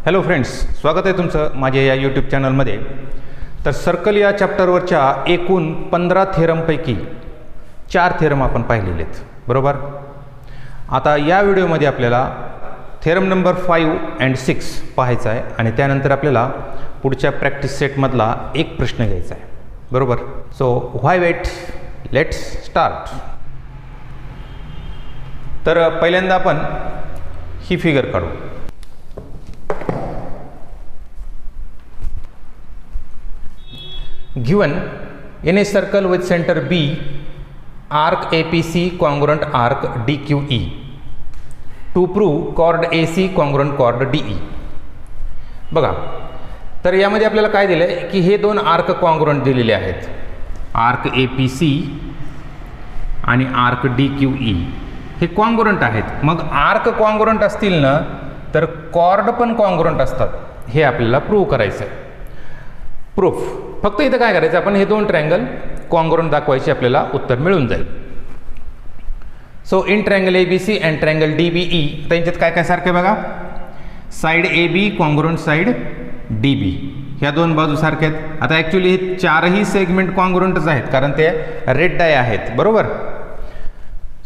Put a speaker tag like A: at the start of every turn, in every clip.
A: Hello friends, स्वागत आहे तुमचं माझ्या या यूट्यूब चॅनलमध्ये. तर सर्कल या चॅप्टरवरच्या एकूण 15 थेरमपैकी 4 थेरम आपण पाहिलेले आहेत, बरोबर. आता या व्हिडिओमध्ये आपल्याला थेरम नंबर 5 and 6 पाहायचा आहे आणि त्यानंतर आपल्याला पुढच्या प्रॅक्टिस सेटमधला एक प्रश्न घ्यायचा आहे, बरोबर. So why wait, let's start. तर पहिल्यांदा आपण ही फिगर काढू. Given in a circle with center B, arc APC congruent arc DQE. To prove chord AC congruent chord DE. बघा, तर यामध्ये आपल्याला काय दिलं आहे की हे दोन आर्क कॉन्ग्रुएंट दिलेले आहेत, आर्क APC आणि आर्क DQE हे कॉन्ग्रुएंट आहेत. मग आर्क कॉन्ग्रुएंट असतील ना तर कॉर्ड पण कॉन्ग्रुएंट असतात, हे आपल्याला प्रूव्ह करायचं आहे. प्रूफ फक्त इथं काय करायचं, आपण हे दोन ट्रायंगल कॉन्ग्रुएंट दाखवायचे, आपल्याला उत्तर मिळून जाईल. So in triangle ABC and triangle DBE त्यांच्यात काय काय सारखे बघा, side AB congruent side DB, ह्या दोन बाजू सारख्या आहेत. आता ॲक्च्युली हे चारही सेगमेंट कॉन्ग्रुएंटच आहेत कारण ते रेड डाय आहेत, बरोबर.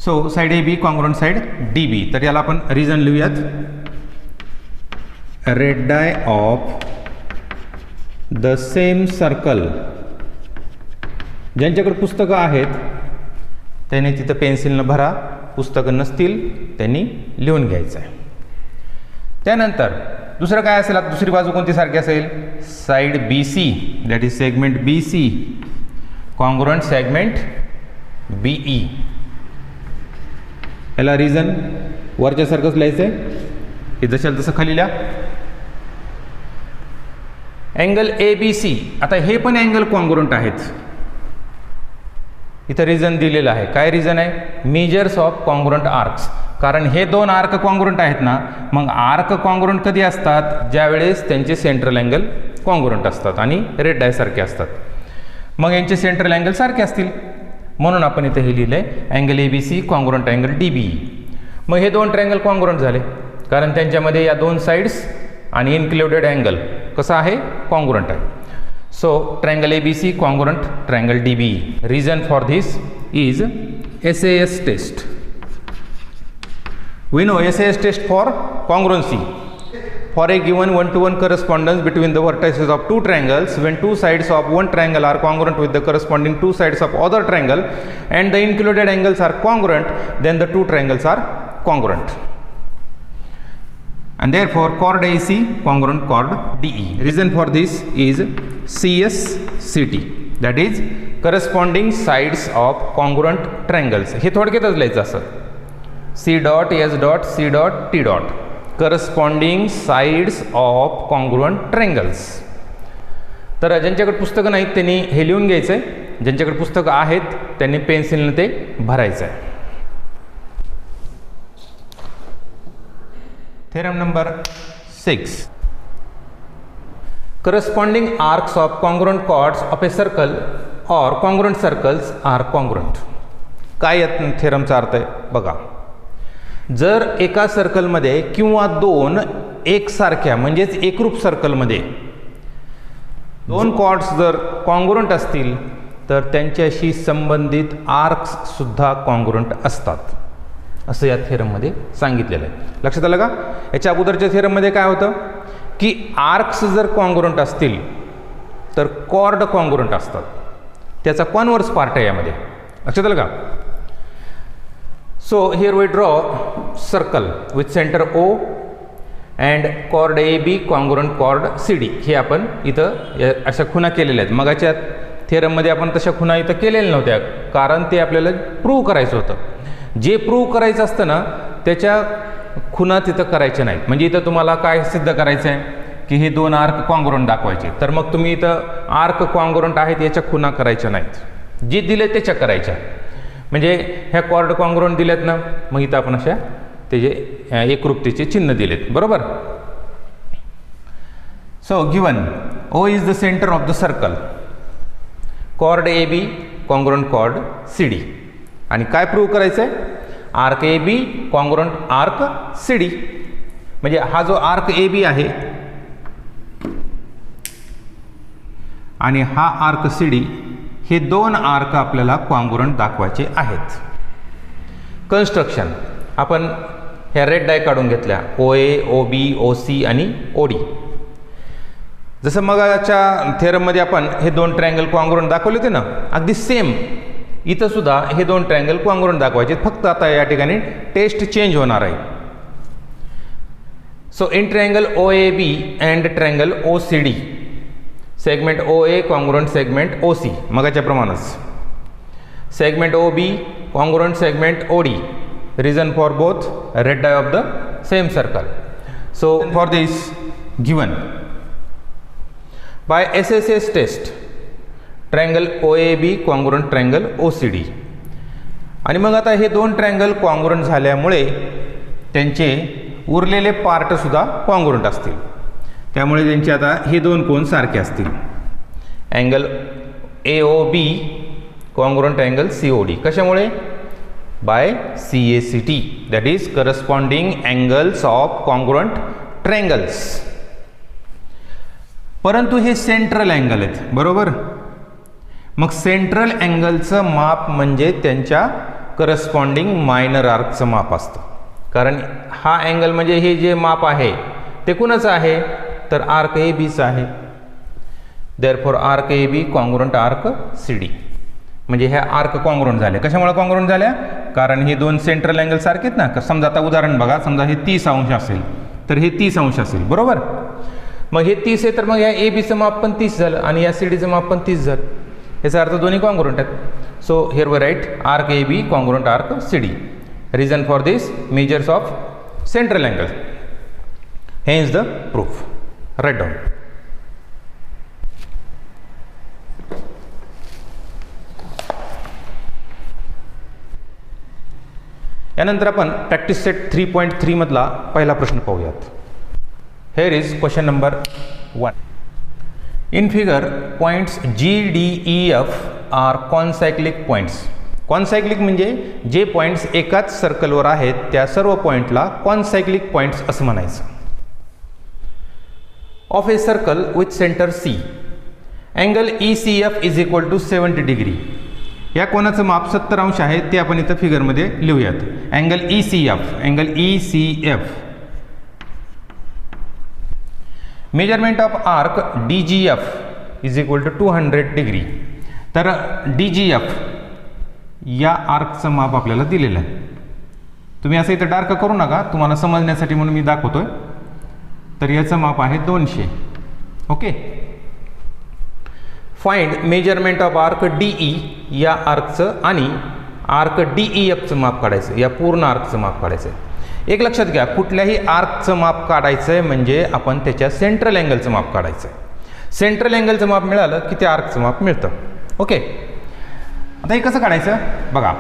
A: So side AB congruent side DB, तर याला आपण रिझन लिहूयात, radii of the same circle. ज्यांच्याकडे पुस्तकं आहेत त्यांनी तिथं पेन्सिलनं भरा, पुस्तकं नसतील त्यांनी लिहून घ्यायचं आहे. त्यानंतर दुसरं काय असेल, आता दुसरी बाजू कोणती सारखी असेल, side BC that is segment BC congruent segment BE. याला रिझन वरच्यासारखंच लिहायचं आहे, हे जशाल तसं खाली लिहा. अँगल ABC, आता हे पण अँगल कॉन्ग्रुएंट आहेत, इथं रिझन दिलेलं आहे. काय रिझन आहे, मेजर्स ऑफ कॉन्ग्रुएंट आर्क्स. कारण हे दोन आर्क कॉन्ग्रुएंट आहेत ना, मग आर्क कॉन्ग्रुएंट कधी असतात, ज्यावेळेस त्यांचे सेंट्रल अँगल कॉन्ग्रुएंट असतात आणि रेड डाय सारखे असतात. मग यांचे सेंट्रल अँगल सारखे असतील म्हणून आपण इथे हे लिहिलं आहे angle ABC congruent angle DBE. मग हे दोन ट्रायंगल कॉन्ग्रुएंट झाले कारण त्यांच्यामध्ये या दोन साईड्स आणि इन्क्लुडेड अँगल कसं आहे, कॉन्ग्रुएंट आहे. So triangle ABC congruent triangle DBE. Reason for this is SAS test. We know SAS test for congruency. For a given one-to-one correspondence between the vertices of two triangles, when two sides of one triangle are congruent with the corresponding two sides of other triangle and the included angles are congruent, then the two triangles are congruent. And therefore chord AC congruent chord DE. Reason for this is CSCT, that is corresponding sides of congruent triangles. हे थोडक्यातच लिहायचं असं, C dot S dot C dot T dot, corresponding sides of congruent triangles. तर ज्यांच्याकडे पुस्तकं नाहीत त्यांनी हे लिहून घ्यायचं आहे, ज्यांच्याकडे पुस्तकं आहेत त्यांनी पेन्सिलने ते भरायचं आहे. Theorem number 6. Corresponding arcs of congruent chords of a circle or congruent circles are congruent. काय यात थेरमचा अर्थ आहे बघा, जर एका सर्कलमध्ये किंवा दोन एकसारख्या म्हणजेच एकरूप सर्कलमध्ये दोन कॉर्ड्स जर कॉन्ग्रुएंट असतील तर त्यांच्याशी संबंधित आर्क्स सुद्धा कॉन्ग्रुएंट असतात, असं या थेरममध्ये सांगितलेलं आहे. लक्षात आलं का. याच्या अगोदरच्या थेरममध्ये काय होतं की आर्क्स जर कॉन्ग्रुएंट असतील तर कॉर्ड कॉन्ग्रुएंट असतात, त्याचा कॉन्व्हर्स पार्ट आहे यामध्ये. लक्षात आलं का. So here we draw circle with centre O and chord AB congruent chord CD. हे आपण इथं अशा खुणा केलेल्या आहेत. मगाच्या थेरममध्ये आपण तशा खुणा इथं केलेल्या नव्हत्या कारण ते आपल्याला प्रूव्ह करायचं होतं. जे प्रूव्ह करायचं असतं ना त्याच्या खुणा तिथं करायच्या नाहीत. म्हणजे इथं तुम्हाला काय सिद्ध करायचं आहे की हे दोन आर्क कॉन्ग्रुएंट दाखवायचे, तर मग तुम्ही इथं आर्क कॉन्ग्रुएंट आहेत याच्या खुणा करायच्या नाहीत, जे दिले त्याच्या करायच्या. म्हणजे ह्या कॉर्ड कॉन्ग्रुएंट दिलेत ना, मग इथं आपण अशा त्याचे एकरूपतेचे चिन्ह दिलेत, बरोबर. So given O is the centre of the circle, chord AB congruent chord CD. आणि काय प्रूव्ह करायचं आहे, arc AB congruent arc CD. म्हणजे हा जो आर्क AB आहे आणि हा आर्क सी डी, हे दोन आर्क आपल्याला कॉन्ग्रुएंट दाखवायचे आहेत. कन्स्ट्रक्शन आपण ह्या रेड डाय काढून घेतल्या, ओ ए, ओ बी, ओ सी आणि ओ डी. जसं मगाच्या थेरममध्ये आपण हे दोन ट्रायंगल कॉन्ग्रुएंट दाखवले होते ना, अगदी सेम इथं सुद्धा हे दोन ट्रायंगल कॉन्ग्रुएंट दाखवायचे, फक्त आता या ठिकाणी टेस्ट चेंज होणार आहे. So in triangle O A B and triangle O C D, segment O A congruent segment O C, मगाच्या प्रमाणच. Segment O B congruent segment O D, reason for both red die of the same circle. So for this given by SSS test, triangle OAB congruent triangle OCD. आणि मग आता हे दोन triangle congruent झाल्यामुळे त्यांचे उरलेले पार्ट सुद्धा congruent असतील, त्यामुळे त्यांचे आता हे दोन कोन सारखे असतील. Angle AOB congruent angle COD, कशामुळे? by CACT, that is corresponding angles of congruent triangles. परंतु हे सेंट्रल अँगल आहेत, बरोबर. मग सेंट्रल अँगलचं माप म्हणजे त्यांच्या करस्पॉन्डिंग मायनर आर्कचं माप असतं, कारण हा अँगल म्हणजे हे जे माप आहे ते कुणाचं आहे, तर आर्क ए बीचं आहे. Therefore arc A B congruent arc C D, म्हणजे ह्या आर्क कॉन्ग्रुएंट झाले. कशामुळे कॉन्ग्रुएंट झाल्या? कारण हे दोन सेंट्रल अँगल सारखे आहेत ना. समजा आता उदाहरण बघा, समजा हे 30 अंश असेल तर हे 30 अंश असेल, बरोबर. मग हे 30 आहे तर मग या ए बीचं माप पण 30 झालं आणि या सी डीचं माप पण 30 झालं. याचा अर्थ दोन्ही कॉन्ग्रुएंट आहेत. So here we write arc A B congruent arc C D. Reason for this measures of central angle. Hence the proof. Write down. यानंतर आपण प्रॅक्टिस सेट 3.3 मधला पहिला प्रश्न पाहूयात. Here is question number 1. In figure points GDEF are concyclic points. Concyclic म्हणजे जे points एकाच सर्कलवर आहेत त्या सर्व पॉइंटला कॉन्सायक्लिक पॉइंट्स असं म्हणायचं. Of a circle with centre C, angle ECF is equal to 70 degree. या कोणाचं माप 70 अंश आहे ते आपण इथं फिगरमध्ये लिहूयात. Angle ECF. Measurement of arc DGF is equal to 200 degree. तर DGF या आर्कचं माप आपल्याला दिलेलं आहे. तुम्ही असं इथं डार्क करू नका, तुम्हाला समजण्यासाठी म्हणून मी दाखवतोय. तर याचं माप आहे 200. Okay. Find measurement of arc DE या आर्कचं आणि आर्क DEFचं माप काढायचं, या पूर्ण आर्कचं माप काढायचं आहे. एक लक्षात घ्या, कुठल्याही आर्कचं माप काढायचं आहे म्हणजे आपण त्याच्या सेंट्रल अँगलचं माप काढायचं आहे. सेंट्रल अँगलचं माप मिळालं की त्या आर्कचं माप मिळतं. ओके. आता हे कसं काढायचं बघा.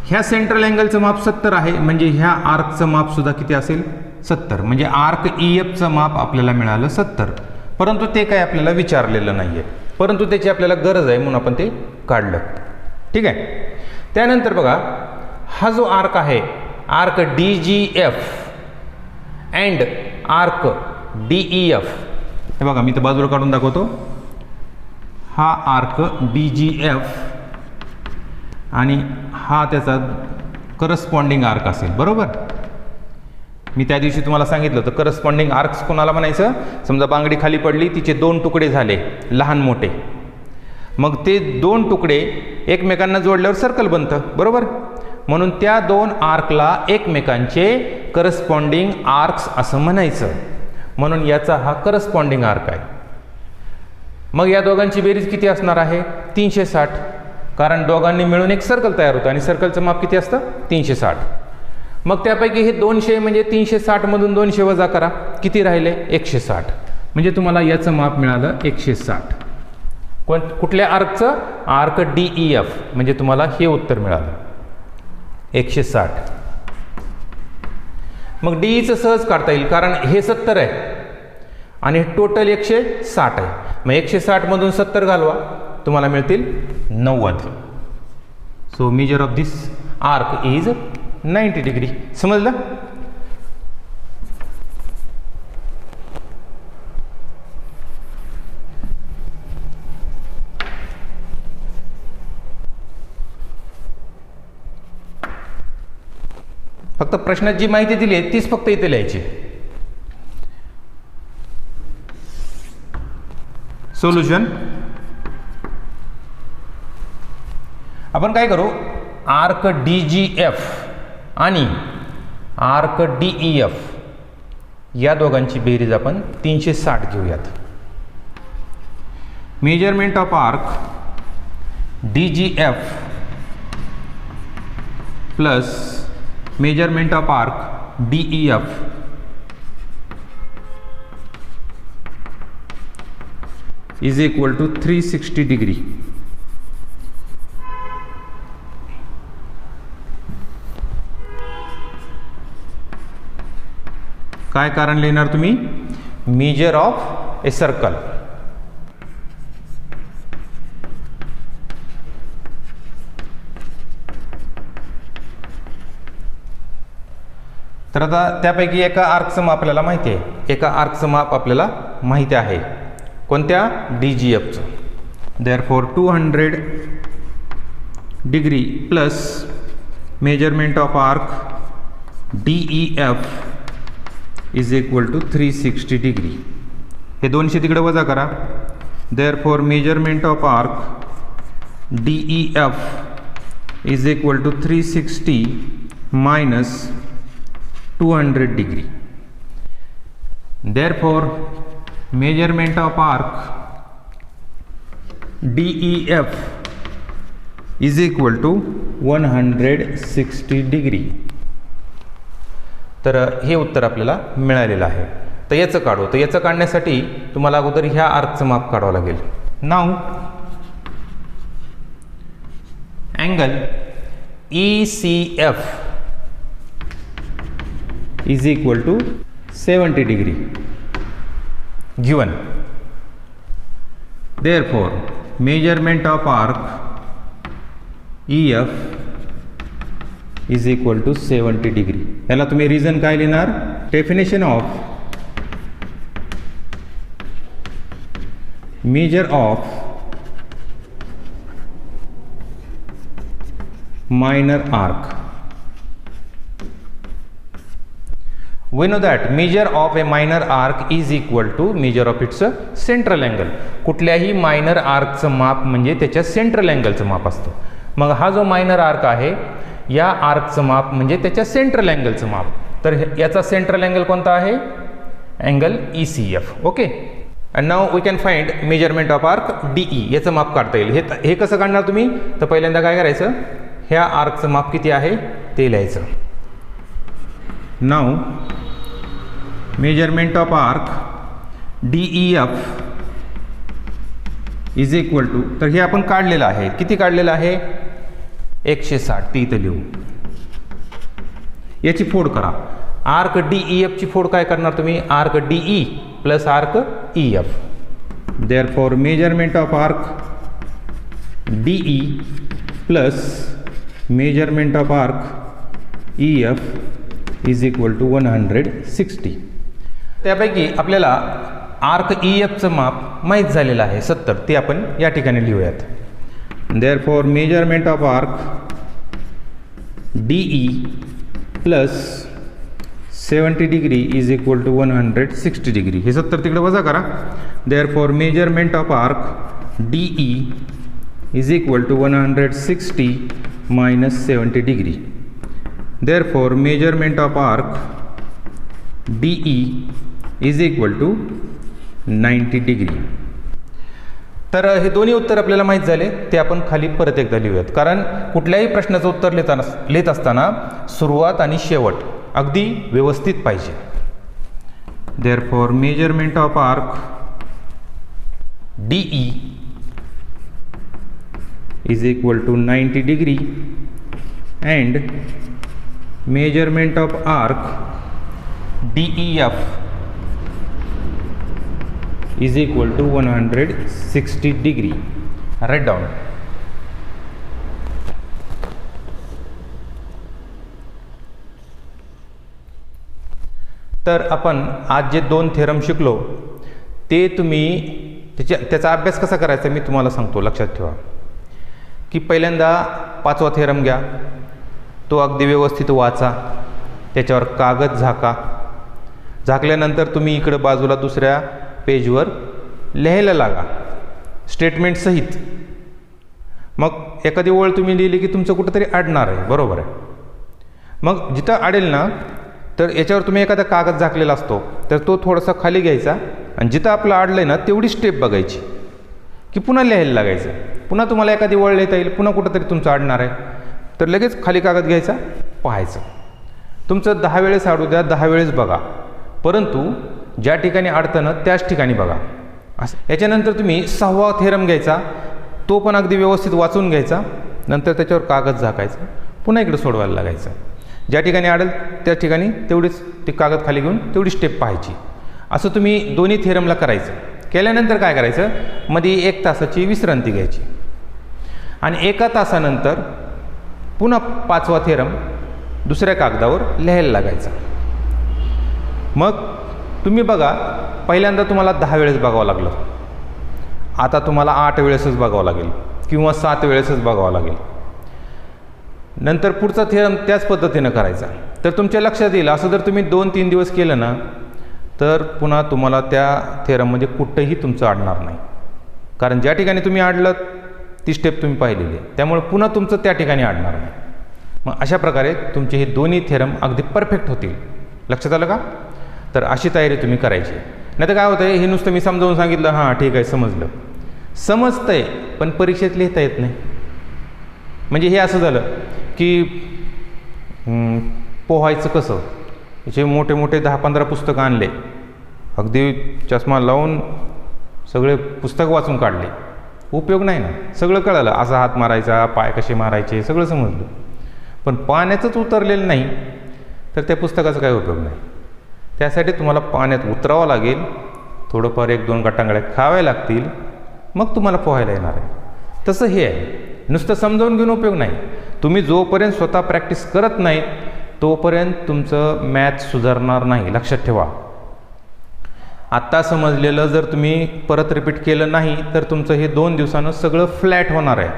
A: ह्या सेंट्रल अँगलचं माप 70 आहे, म्हणजे ह्या आर्कचं माप सुद्धा किती असेल? 70. म्हणजे आर्क EFचं माप आपल्याला मिळालं 70. परंतु ते काही आपल्याला विचारलेलं नाही आहे, परंतु त्याची आपल्याला गरज आहे म्हणून आपण ते काढलं. ठीक आहे. त्यानंतर बघा, हा जो आर्क आहे arc DGF and arc DEF, हे बघा मी तर बाजूला काढून दाखवतो. हा आर्क DGF आणि हा त्याचा करस्पॉन्डिंग आर्क असेल, बरोबर. मी त्या दिवशी तुम्हाला सांगितलं होतं करस्पॉन्डिंग आर्क्स कोणाला म्हणायचं. समजा बांगडी खाली पडली, तिचे 2 तुकडे झाले लहान मोठे, मग ते 2 तुकडे एकमेकांना जोडल्यावर सर्कल बनतं, बरोबर. म्हणून त्या 2 आर्कला एकमेकांचे करस्पॉन्डिंग आर्क्स असं म्हणायचं. म्हणून याचा हा करस्पॉन्डिंग आर्क आहे. मग या दोघांची बेरीज किती असणार आहे? 360. कारण दोघांनी मिळून एक सर्कल तयार होतं आणि सर्कलचं माप किती असतं? 360. मग त्यापैकी हे 200 म्हणजे 360 मधून 200 वजा करा, किती राहिले? 160. म्हणजे तुम्हाला याचं माप मिळालं 160. कुठल्या आर्कचं? Arc DEF. म्हणजे तुम्हाला हे उत्तर मिळालं 160. मग DEचं सहज काढता येईल, कारण हे 70 आहे आणि टोटल 160 आहे. मग 160 मधून 70 घालवा, तुम्हाला मिळतील 90. So measure of this arc is 90 degree. समजलं? फक्त प्रश्नात जी माहिती दिली आहे तीच फक्त इथे लिहायची. सोल्युशन आपण काय करू, आर्क DGF आणि आर्क DEF या दोघांची बेरीज आपण 360 घेऊयात. Measurement of arc DGF plus measurement of arc DEF is equal to 360 degree. काय कारण लिहिणार तुम्ही, मेजर ऑफ ए सर्कल. तर आता त्यापैकी एका आर्कचं माप आपल्याला माहिती आहे, एका आर्कचं माप आपल्याला माहिती आहे, कोणत्या, DGFचं. Therefore 200 degree plus measurement of arc DEF is equal to 360 degree. हे 200 तिकडे वजा करा. Therefore measurement of arc DEF is equal to 360 minus 200 degree. Therefore, measurement of arc DEF is equal to 160 degree. तर हे उत्तर आपल्याला मिळालेलं आहे. तर याचं काढू. तर याचं काढण्यासाठी तुम्हाला अगोदर ह्या आर्कचं माप काढावं लागेल. नाव angle ECF is equal to 70 degree given. Therefore, measurement of arc EF is equal to 70 degree. याला तुम्ही रिझन काय लिहिणार, definition of measure of minor arc. We know that measure of a minor arc is equal to measure of its central angle. कुठल्याही minor आर्कचं माप म्हणजे त्याच्या central अँगलचं माप असतं. मग हा जो मायनर आर्क आहे या आर्कचं माप म्हणजे त्याच्या सेंट्रल अँगलचं माप. तर याचा सेंट्रल अँगल कोणता आहे, angle ECF. Okay. And now we can find measurement of arc DE. याचं माप काढता येईल. हे कसं काढणार तुम्ही, तर पहिल्यांदा काय करायचं, ह्या आर्कचं माप किती आहे ते लिहायचं. Now measurement of arc DEF is equal to, तर हे आपण काढलेलं आहे, किती काढलेलं आहे, 160. ती इथं लिहू. याची फोड करा. आर्क DEF ची फोड काय करणार तुम्ही, arc DE plus arc EF. Therefore measurement of arc DE plus measurement of arc EF is equal to 160. त्यापैकी आपल्याला आर्क EFचं माप माहीत झालेलं आहे 70. ते आपण या ठिकाणी लिहूयात. Therefore measurement of arc DE plus 70 degree is equal to 160 degree. हे 70 तिकडे वजा करा. Therefore measurement of arc DE is equal to 160 minus 70 degree. Therefore, measurement of arc DE is equal to 90 degree. तर हे दोन्ही उत्तर आपल्याला माहीत झाले. ते आपण खाली परत एकदा लिहूयात, कारण कुठल्याही प्रश्नाचं उत्तर लिहित असताना सुरुवात आणि शेवट अगदी व्यवस्थित पाहिजे. Therefore, measurement of arc DE is equal to 90 degree and measurement of arc DEF is equal to 160 degree. Write down. तर आपण आज जे 2 थेरम शिकलो ते तुम्ही त्याचा अभ्यास कसा करायचा मी तुम्हाला सांगतो. लक्षात ठेवा की पहिल्यांदा 5वा थेरम घ्या, तो अगदी व्यवस्थित वाचा. त्याच्यावर कागद झाका. झाकल्यानंतर तुम्ही इकडं बाजूला दुसऱ्या पेजवर लिहायला लागा स्टेटमेंटसहित. मग एखादी ओळ तुम्ही लिहिली की तुमचं कुठंतरी अडणार आहे, बरोबर आहे. मग जिथं अडेल ना तर याच्यावर तुम्ही एखादा कागद झाकलेला असतो तर तो थोडासा खाली घ्यायचा आणि जिथं आपलं अडलं आहे ना तेवढी स्टेप बघायची की पुन्हा लिहायला लागायचं. पुन्हा तुम्हाला एखादी ओळ लिहिता येईल, पुन्हा कुठंतरी तुमचं अडणार आहे तर लगेच खाली कागद घ्यायचा, पाहायचं. तुमचं 10 वेळेस अडू द्या, 10 वेळेस बघा, परंतु ज्या ठिकाणी अडतं ना त्याच ठिकाणी बघा. असं याच्यानंतर तुम्ही 6वा थेरम घ्यायचा, तो पण अगदी व्यवस्थित वाचून घ्यायचा. नंतर त्याच्यावर कागद झाकायचं, पुन्हा इकडे सोडवायला लागायचं. ज्या ठिकाणी अडेल त्या ठिकाणी तेवढीच ते कागद खाली घेऊन तेवढी स्टेप पाहायची. असं तुम्ही दोन्ही थेरमला करायचं. केल्यानंतर काय करायचं, मध्ये 1 तासाची विश्रांती घ्यायची आणि 1 तासानंतर पुन्हा 5वा थेरम दुसऱ्या कागदावर लिहायला लागायचा. मग तुम्ही बघा, पहिल्यांदा तुम्हाला 10 वेळेस बघावं लागलं, आता तुम्हाला 8 वेळेसच बघावं लागेल किंवा 7 वेळेसच बघावं लागेल. नंतर पुढचा थेरम त्याच पद्धतीनं करायचा. तर तुमच्या लक्षात येईल. असं जर तुम्ही 2-3 दिवस केलं ना तर पुन्हा तुम्हाला त्या थेरममध्ये कुठंही तुमचं अडणार नाही, कारण ज्या ठिकाणी तुम्ही अडलं ती स्टेप तुम्ही पाहिलेली आहे, त्यामुळे पुन्हा तुमचं त्या ठिकाणी अडणार नाही. मग अशा प्रकारे तुमचे हे दोन्ही थेरम अगदी परफेक्ट होतील. लक्षात आलं का? तर अशी तयारी तुम्ही करायची. नाही तर काय होतं आहे, हे नुसतं मी समजावून सांगितलं, हां ठीक आहे समजलं, समजतंय पण परीक्षेत लिहिता येत नाही. म्हणजे हे असं झालं की पोहायचं कसं, याचे मोठे मोठे 10-15 पुस्तकं आणले, अगदी चष्मा लावून सगळे पुस्तक वाचून काढले, उपयोग नाही ना. सगळं कळालं, असा हात मारायचा, पाय कसे मारायचे, सगळं समजलं, पण पाण्यातच उतरलेलं नाही तर त्या पुस्तकाचा काही उपयोग नाही. त्यासाठी तुम्हाला पाण्यात उतरावं लागेल, थोडंफार 1-2 गटांगळ्या खाव्या लागतील, मग तुम्हाला पोहायला येणार आहे. तसं हे आहे, नुसतं समजावून घेऊन उपयोग नाही. तुम्ही जोपर्यंत स्वतः प्रॅक्टिस करत नाही तोपर्यंत तुमचं मॅथ सुधारणार नाही, लक्षात ठेवा. आत्ता समजलेलं जर तुम्ही परत रिपीट केलं नाही तर तुमचं हे 2 दिवसानं सगळं फ्लॅट होणार आहे.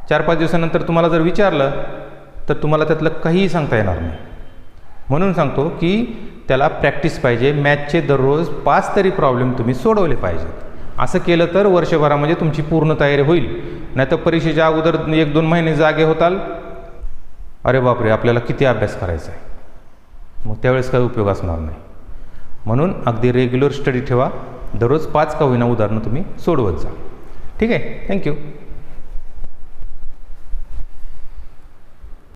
A: 4-5 दिवसानंतर तुम्हाला जर विचारलं तर तुम्हाला त्यातलं काहीही सांगता येणार नाही. म्हणून सांगतो की त्याला प्रॅक्टिस पाहिजे. मॅथचे दररोज 5 तरी प्रॉब्लेम तुम्ही सोडवले पाहिजेत. असं केलं तर वर्षभरामध्ये तुमची पूर्ण तयारी होईल. नाही तर परीक्षेच्या अगोदर 1-2 महिने जागे होताल, अरे बापरे आपल्याला किती अभ्यास करायचा आहे, मग त्यावेळेस काही उपयोग असणार नाही. म्हणून अगदी रेग्युलर स्टडी ठेवा. दररोज 5 का होईना उदाहरणं तुम्ही सोडवत जा. ठीक आहे, थँक्यू.